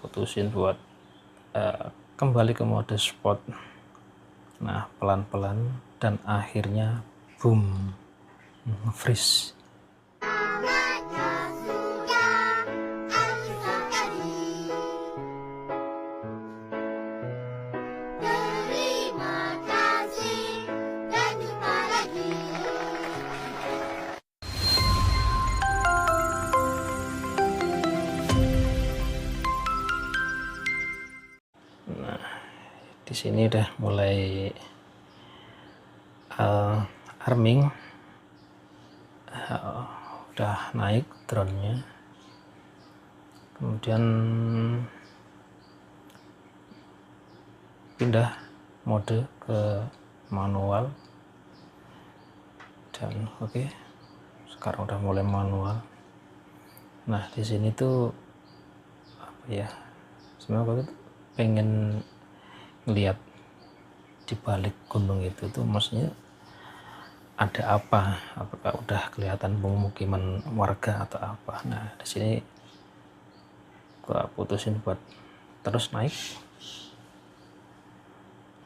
putusin buat kembali ke mode sport. Nah, pelan-pelan dan akhirnya boom, freeze. Nah, di sini udah mulai arming, udah naik drone-nya. Kemudian pindah mode ke manual dan oke. Sekarang udah mulai manual. Nah, di sini tuh apa ya? Sebenarnya aku pengen lihat di balik gunung itu tuh maksudnya ada apa? Apakah udah kelihatan pemukiman warga atau apa? Nah, di sini gua putusin buat terus naik.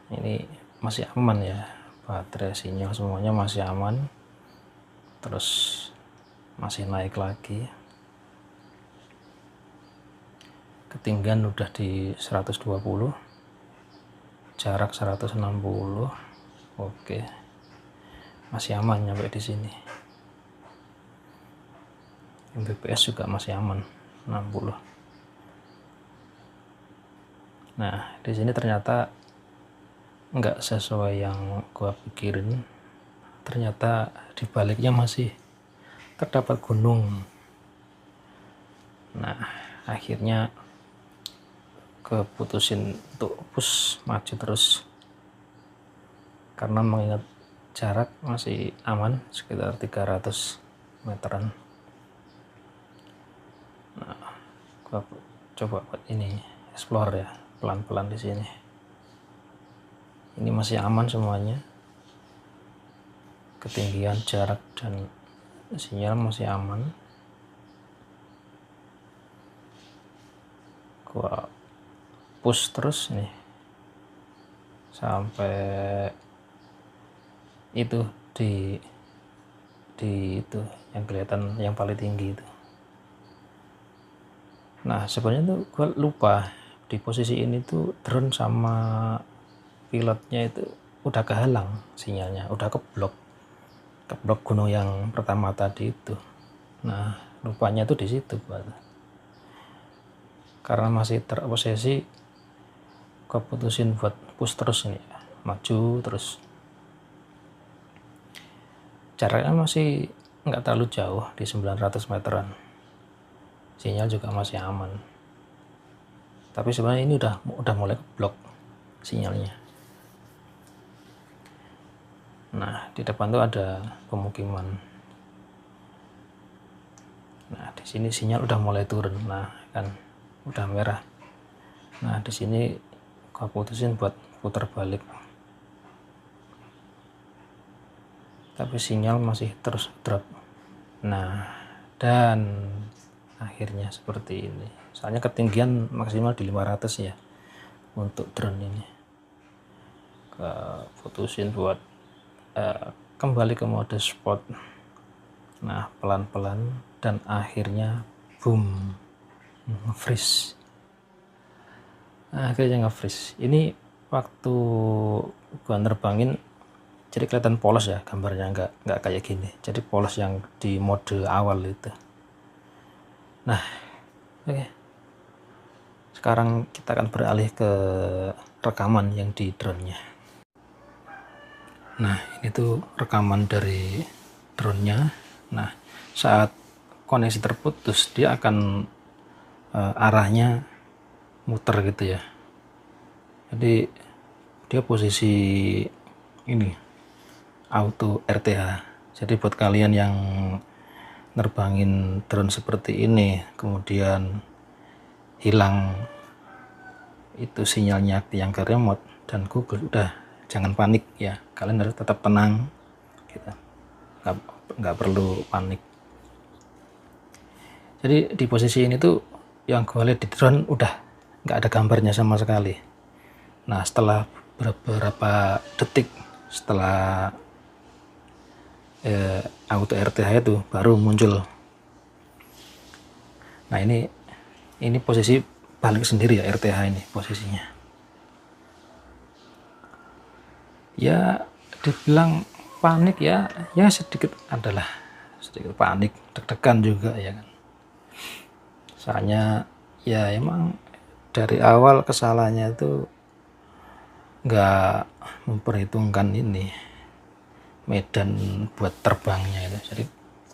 Ini masih aman ya, baterai, sinyal semuanya masih aman. Terus masih naik lagi. Ketinggian udah di 120, jarak 160. Oke, masih aman nyampe di sini. Mbps juga masih aman 60. Nah, di sini ternyata nggak sesuai yang gua pikirin. Ternyata di baliknya masih terdapat gunung. Nah, akhirnya keputusin untuk push maju terus karena mengingat jarak masih aman sekitar 300 meteran. Nah, gua coba buat ini explore ya, pelan-pelan di sini. Ini masih aman semuanya, ketinggian, jarak, dan sinyal masih aman. Gua push terus nih sampai itu di itu yang kelihatan yang paling tinggi itu. Nah, sebenarnya tuh gue lupa di posisi ini tuh drone sama pilotnya itu udah kehalang sinyalnya, udah keblok gunung yang pertama tadi itu. Nah, lupanya tuh di situ buat. Karena masih terobsesi, gue putusin buat push terus nih, maju terus. Jaraknya masih nggak terlalu jauh di 900 meteran. Sinyal juga masih aman. Tapi sebenarnya ini udah mulai keblok sinyalnya. Nah, di depan tuh ada pemukiman. Nah, di sini sinyal udah mulai turun. Nah, kan udah merah. Nah, di sini gua putusin buat putar balik. Tapi sinyal masih terus drop. Nah, dan akhirnya seperti ini. Soalnya ketinggian maksimal di 500 ya untuk drone ini. Putusin buat kembali ke mode sport. Nah, pelan-pelan dan akhirnya boom, freeze. Nah, akhirnya nge-freeze. Ini waktu gua nerbangin jadi kelihatan polos ya gambarnya, nggak kayak gini. Jadi polos yang di mode awal itu. Nah, oke. Sekarang kita akan beralih ke rekaman yang di drone-nya. Nah, ini tuh rekaman dari drone-nya. Nah, saat koneksi terputus, dia akan arahnya muter gitu ya. Jadi dia posisi ini auto RTH. Jadi buat kalian yang nerbangin drone seperti ini kemudian hilang itu sinyalnya yang ke remote dan Google, udah jangan panik ya, kalian harus tetap tenang gitu. Nggak perlu panik. Jadi di posisi ini tuh yang gue lihat di drone udah nggak ada gambarnya sama sekali. Nah setelah beberapa detik setelah auto RTH itu baru muncul. Nah ini posisi balik sendiri ya RTH ini posisinya. Ya dibilang panik ya sedikit panik, deg-degan juga ya kan. Soalnya ya emang dari awal kesalahannya itu nggak memperhitungkan ini medan buat terbangnya itu, jadi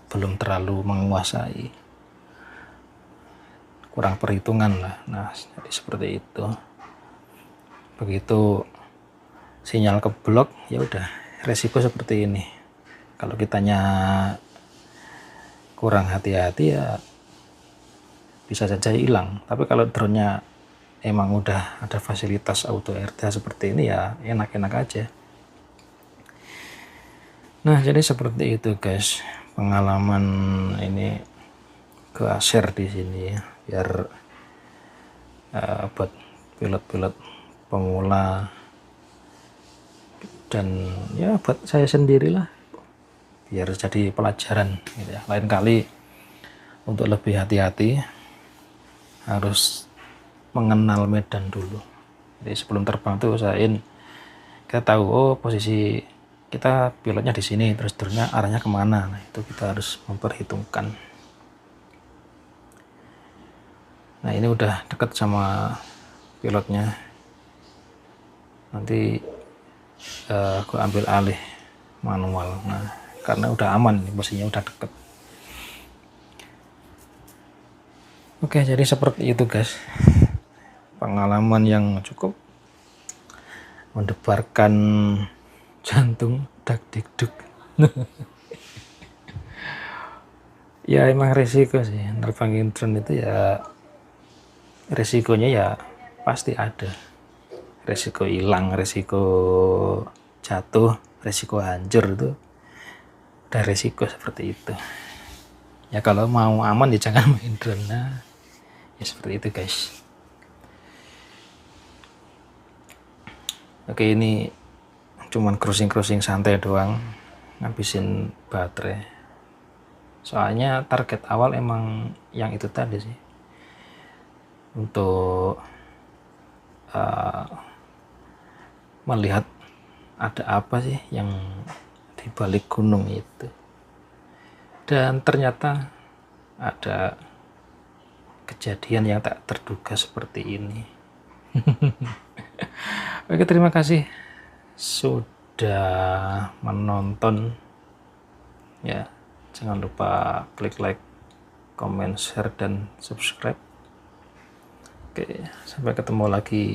belum terlalu menguasai, kurang perhitungan lah. Nah jadi seperti itu. Begitu sinyal keblok ya udah resiko seperti ini. Kalau kitanya kurang hati-hati ya bisa saja hilang. Tapi kalau drone-nya emang udah ada fasilitas auto RTH seperti ini ya enak-enak aja. Nah jadi seperti itu guys, pengalaman ini gua share di sini ya, biar buat pilot-pilot pemula dan ya buat saya sendirilah, biar jadi pelajaran gitu ya. Lain kali untuk lebih hati-hati harus mengenal medan dulu. Jadi sebelum terbang tuh usahain kita tahu posisi kita pilotnya di sini, terus drone-nya arahnya kemana. Nah itu kita harus memperhitungkan. Nah ini udah deket sama pilotnya, nanti aku ambil alih manual. Nah karena udah aman nih, posisinya udah deket. Oke jadi seperti itu guys, pengalaman yang cukup mendebarkan jantung dak dikduk. Ya emang resiko sih nerbangin drone itu ya, resikonya ya pasti ada. Resiko hilang, resiko jatuh, resiko hancur, itu ada resiko seperti itu. Ya kalau mau aman ya jangan main drone. Nah ya seperti itu guys. Oke ini cuman cruising santai doang, ngabisin baterai. Soalnya target awal emang yang itu tadi sih, untuk melihat ada apa sih yang di balik gunung itu. Dan ternyata ada kejadian yang tak terduga seperti ini. Oke terima kasih sudah menonton ya. Jangan lupa klik like, comment, share, dan subscribe. Oke, sampai ketemu lagi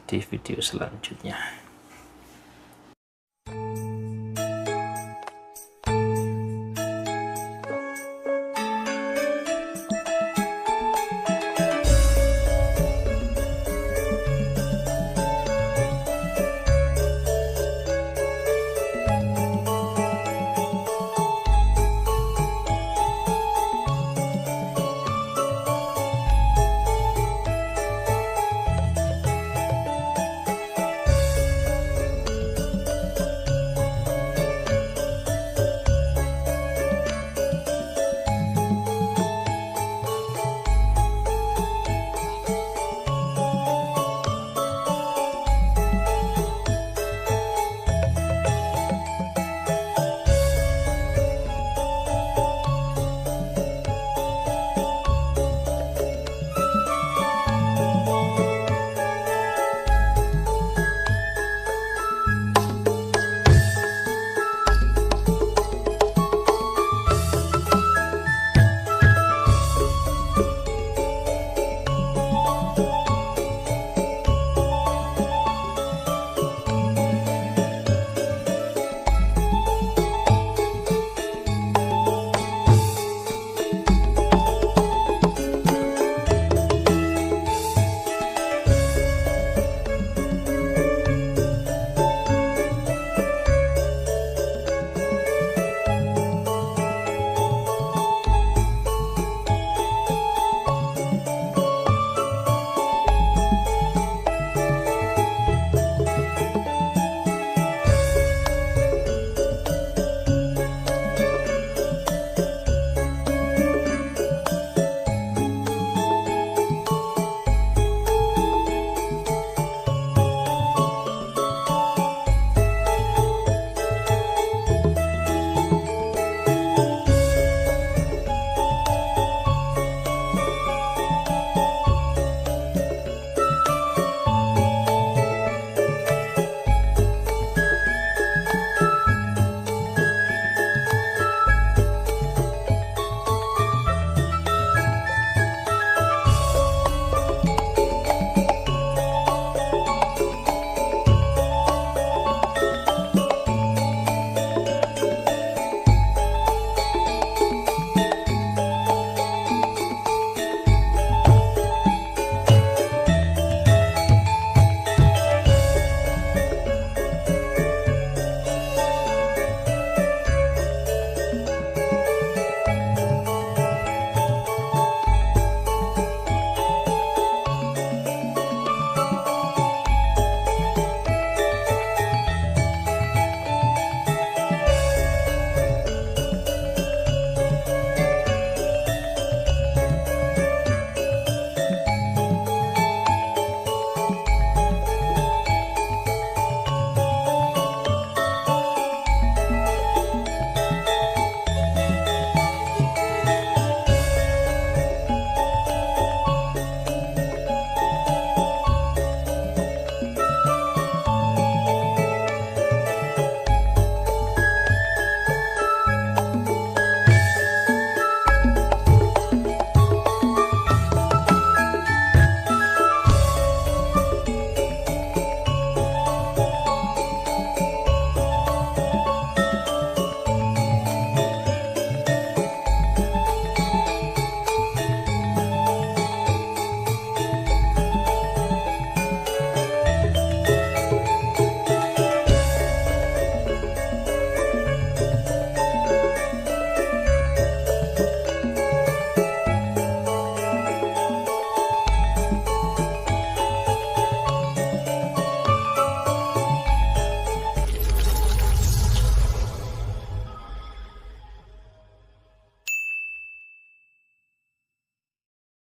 di video selanjutnya.